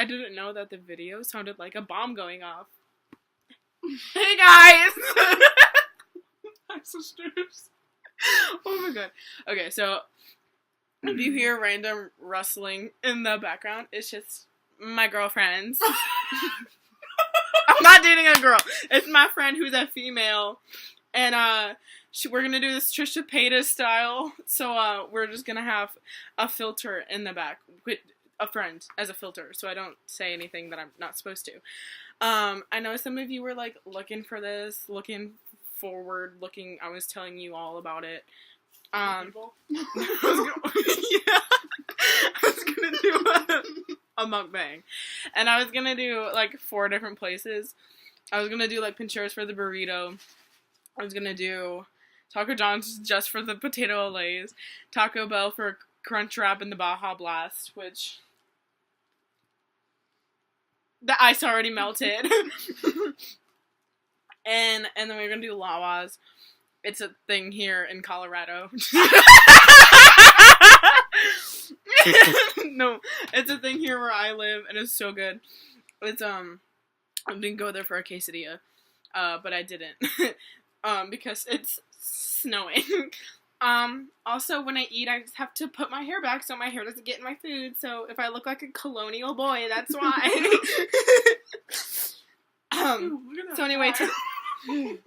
I didn't know that the video sounded like a bomb going off. Hey guys! Hi sisters. Oh my god. Okay, so if you hear random rustling in the background, it's just my girlfriends. I'm not dating a girl. It's my friend who's a female. And we're gonna do this Trisha Paytas style. So we're just gonna have a filter in the back with a friend as a filter, so I don't say anything that I'm not supposed to. I know some of you were like looking for this, looking forward, I was telling you all about it. I was gonna do a mukbang, and I was gonna do like 4 different places. I was gonna do like Pincheras for the burrito. I was gonna do Taco John's just for the potato olays, Taco Bell for Crunch Wrap and the Baja Blast, which the ice already melted. and then we're gonna do Lawas. It's a thing here in Colorado. No, it's a thing here where I live, and it's so good. It's I didn't go there for a quesadilla, but I didn't, because it's snowing. Also, when I eat, I just have to put my hair back so my hair doesn't get in my food. So if I look like a colonial boy, that's why. So anyway, I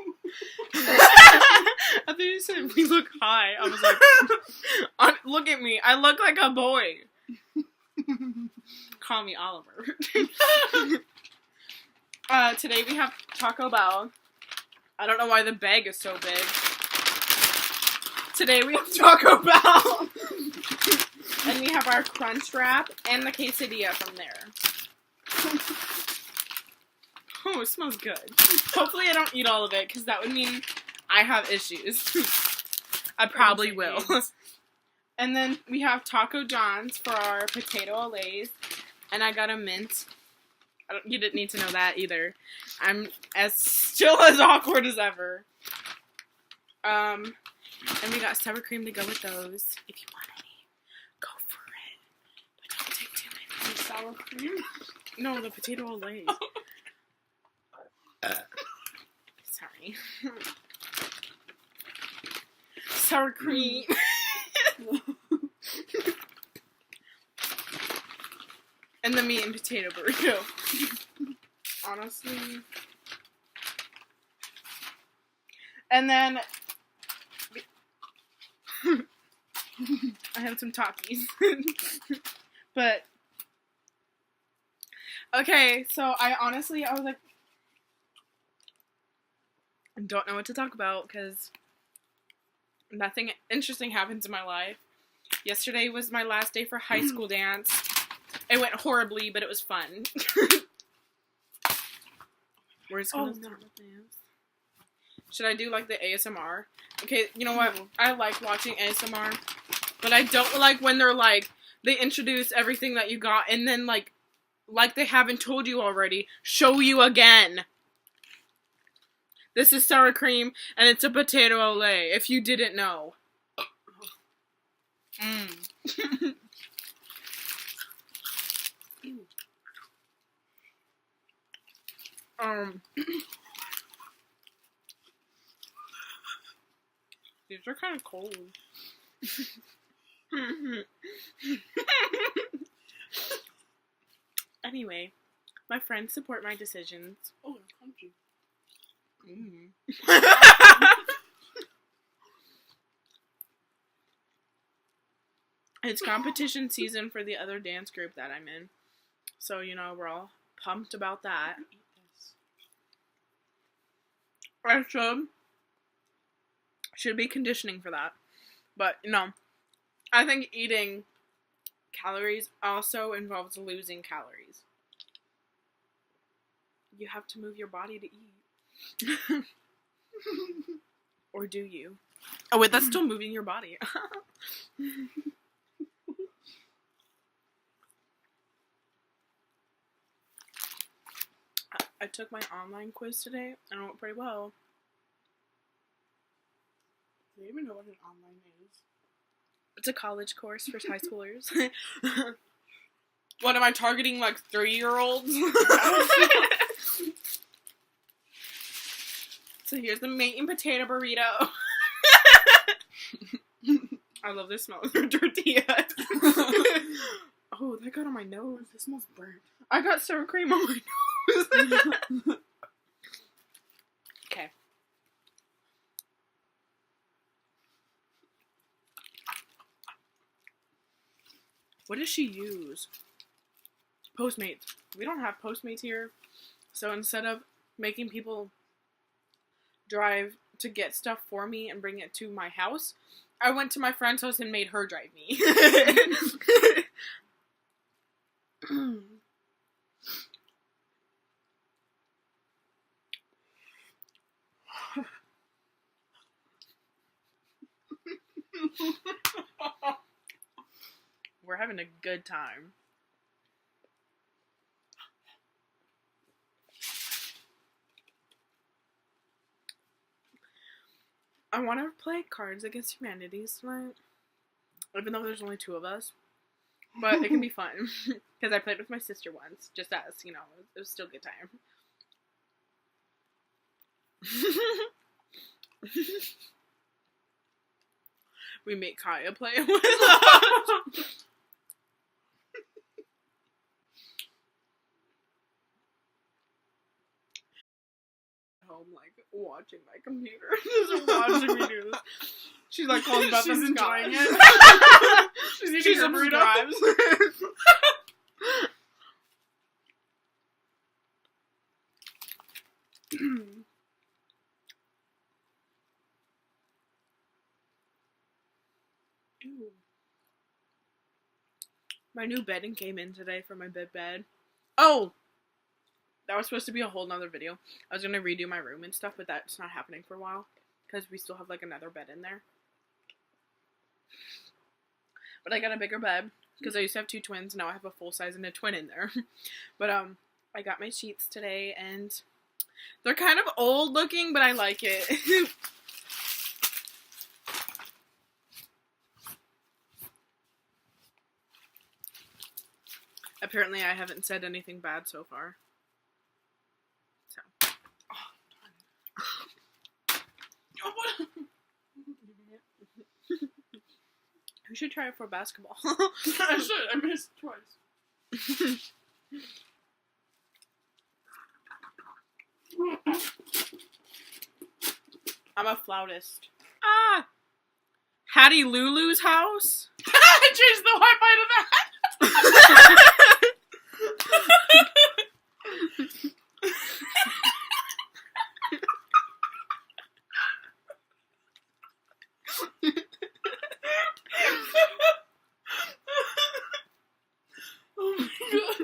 thought you said we look high. I was like, look at me. I look like a boy. Call me Oliver. Today we have Taco Bell. I don't know why the bag is so big. Today we have Taco Bell. And we have our Crunch Wrap and the quesadilla from there. Oh, it smells good. Hopefully I don't eat all of it, because that would mean I have issues. I probably will. And then we have Taco John's for our potato olays. And I got a mint. You didn't need to know that either. I'm still as awkward as ever. And we got sour cream to go with those. If you want any, go for it. But don't take too many. Sour cream? No, the potato olays. Sorry. Sour cream. And the meat and potato burrito. Honestly. And then I had some Takis. But okay, so I was like, I don't know what to talk about because nothing interesting happens in my life. Yesterday was my last day for high school dance. It went horribly, but it was fun. We're just gonna start with dance. Should I do like the ASMR? Okay, you know what? I like watching ASMR, but I don't like when they're like, they introduce everything that you got and then like they haven't told you already, show you again. This is sour cream, and it's a potato olay, if you didn't know. These are kind of cold. Anyway, my friends support my decisions. Oh, they're crunchy. It's competition season for the other dance group that I'm in. So, you know, we're all pumped about that. I should be conditioning for that. But, you know, I think eating calories also involves losing calories. You have to move your body to eat. Or do you? Oh wait, that's still moving your body. I took my online quiz today, and it went pretty well. Do you even know what an online is? It's a college course for high schoolers. What am I targeting, like 3-year-olds? So here's the meat and potato burrito. I love the smell of their tortillas. Oh, that got on my nose. This smells burnt. I got sour cream on my nose. Okay. What does she use? Postmates. We don't have Postmates here. So instead of making people drive to get stuff for me and bring it to my house, I went to my friend's house and made her drive me. We're having a good time. I want to play Cards Against Humanity tonight, even though there's only 2 of us. But it can be fun, because I played with my sister once, just as, you know, it was still a good time. We make Kaya play it with us. Home, like, watching my computer. Just watching me do this. She's like calling about She's the enjoying scotch. it. She's eating She her burrito. subscribes. Ew. My new bedding came in today for my bed. Oh! That was supposed to be a whole nother video. I was gonna redo my room and stuff, but that's not happening for a while. Because we still have, like, another bed in there. But I got a bigger bed. Because I used to have 2 twins. Now I have a full size and a twin in there. But, I got my sheets today, and they're kind of old looking, but I like it. Apparently I haven't said anything bad so far. So. We should try it for basketball. I should. I missed twice. I'm a flautist. Ah! Hattie Lulu's house? I changed the Wi-Fi to that. Oh my god.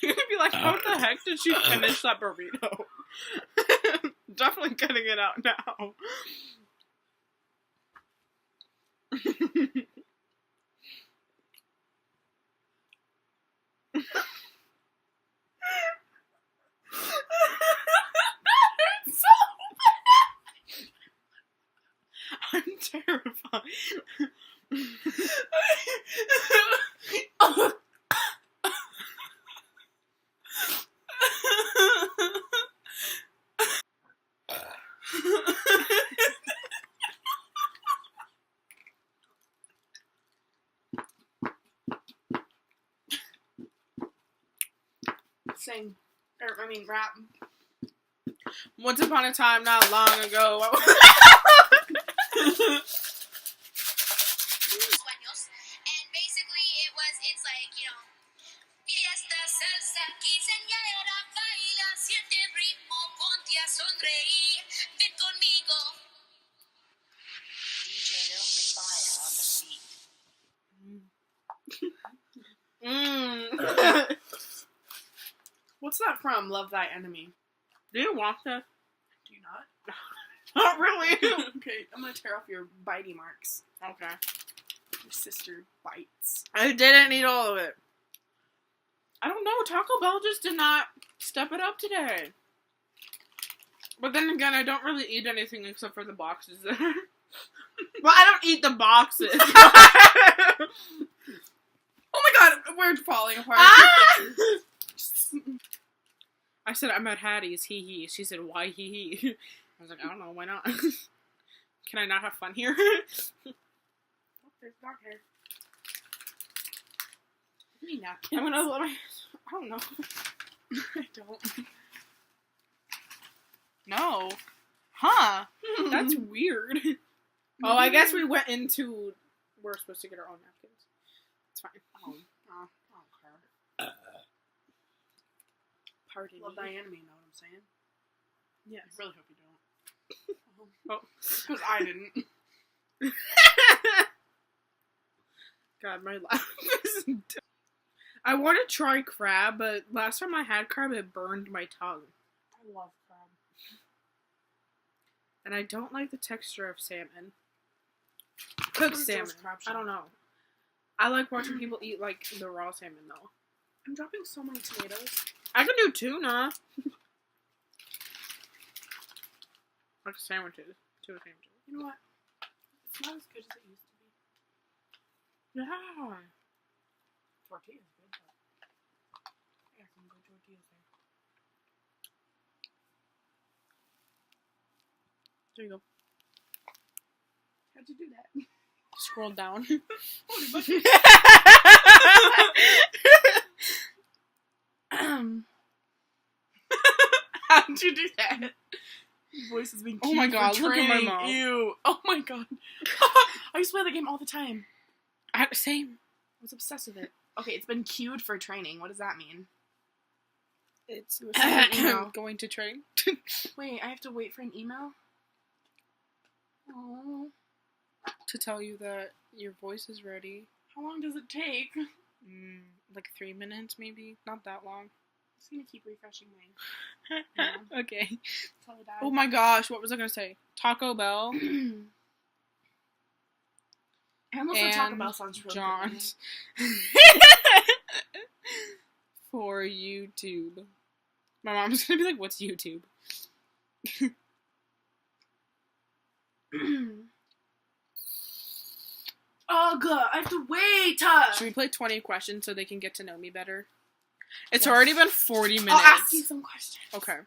You're gonna be like, how the heck did she finish that burrito? Definitely cutting it out now. It's so I'm terrified. Sing. Rap. Once upon a time, not long ago. Sueños. And basically it's like, you know, fiesta, salsa, quinceañera, baila, siente el ritmo, ponte a sonreír, ven conmigo. DJ only fire on the beat. What's that from? Love Thy Enemy. Do you want this? Do you not? Not really. Okay, I'm gonna tear off your bitey marks. Okay. Your sister bites. I didn't eat all of it. I don't know. Taco Bell just did not step it up today. But then again, I don't really eat anything except for the boxes there. Well, I don't eat the boxes. Oh my god, we're falling apart. I said, I'm at Hattie's, hee. She said, why hee? I was like, I don't know, why not? Can I not have fun here? Oh, there's dog hair. Give me napkins. I'm gonna let my... I don't know. I don't. No. Huh. That's weird. Oh, I guess we went into... We're supposed to get our own napkins. It's fine. Oh, I don't care. Pardon Love me. Diana, you know what I'm saying? Yes. I really hope you don't. Oh. Because I didn't. God, my laugh is dumb. I want to try crab, but last time I had crab, it burned my tongue. I love crab. And I don't like the texture of salmon. Cooked salmon. Crab I don't know. I like watching people eat, like, the raw salmon, though. I'm dropping so many tomatoes. I can do tuna. Like sandwiches. Tuna sandwiches. You know what? It's not as good as it used to be. Yeah. Tortilla is good, but I got some good tortillas there. There you go. How'd you do that? Scroll down. Holy bucket. How'd you do that? Your voice is being Oh my cute for god, look at my training. mom. Ew. Oh my god. I used to play the game all the time. Same. I was obsessed with it. Okay, it's been queued for training. What does that mean? It's email. going to train. Wait, I have to wait for an email? Oh. To tell you that your voice is ready. How long does it take? Like 3 minutes, maybe. Not that long. I'm just gonna keep refreshing mine. Yeah. Okay. Until it dies. Oh my gosh, what was I gonna say? Taco Bell. I almost said Taco Bell sounds really John's. For YouTube. My mom's gonna be like, what's YouTube? Oh god, I have to wait! Should we play 20 questions so they can get to know me better? It's Yes. already been 40 minutes. I'll ask you some questions. Okay.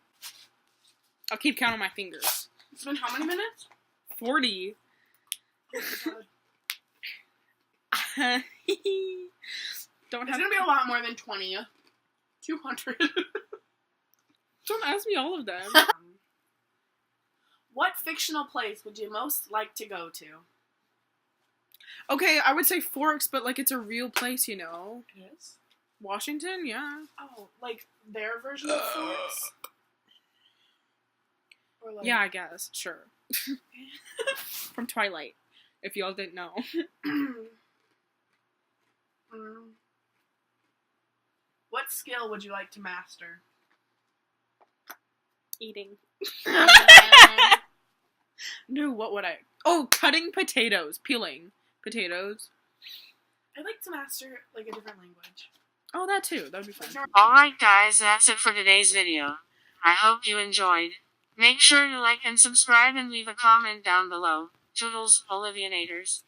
I'll keep count on my fingers. It's been how many minutes? 40. Oh my god. Don't It's have gonna be a lot more than 20. 200. Don't ask me all of them. What fictional place would you most like to go to? Okay, I would say Forks, but like it's a real place, you know. It is? Washington, yeah. Oh, like their version of Forks? Or like... Yeah, I guess. Sure. From Twilight, if y'all didn't know. What skill would you like to master? Eating. No, what would I? Oh, cutting potatoes. Peeling potatoes. I'd like to master, like, a different language. Oh, that too. That would be fun. Alright guys, that's it for today's video. I hope you enjoyed. Make sure to like and subscribe and leave a comment down below. Toodles, Olivianators.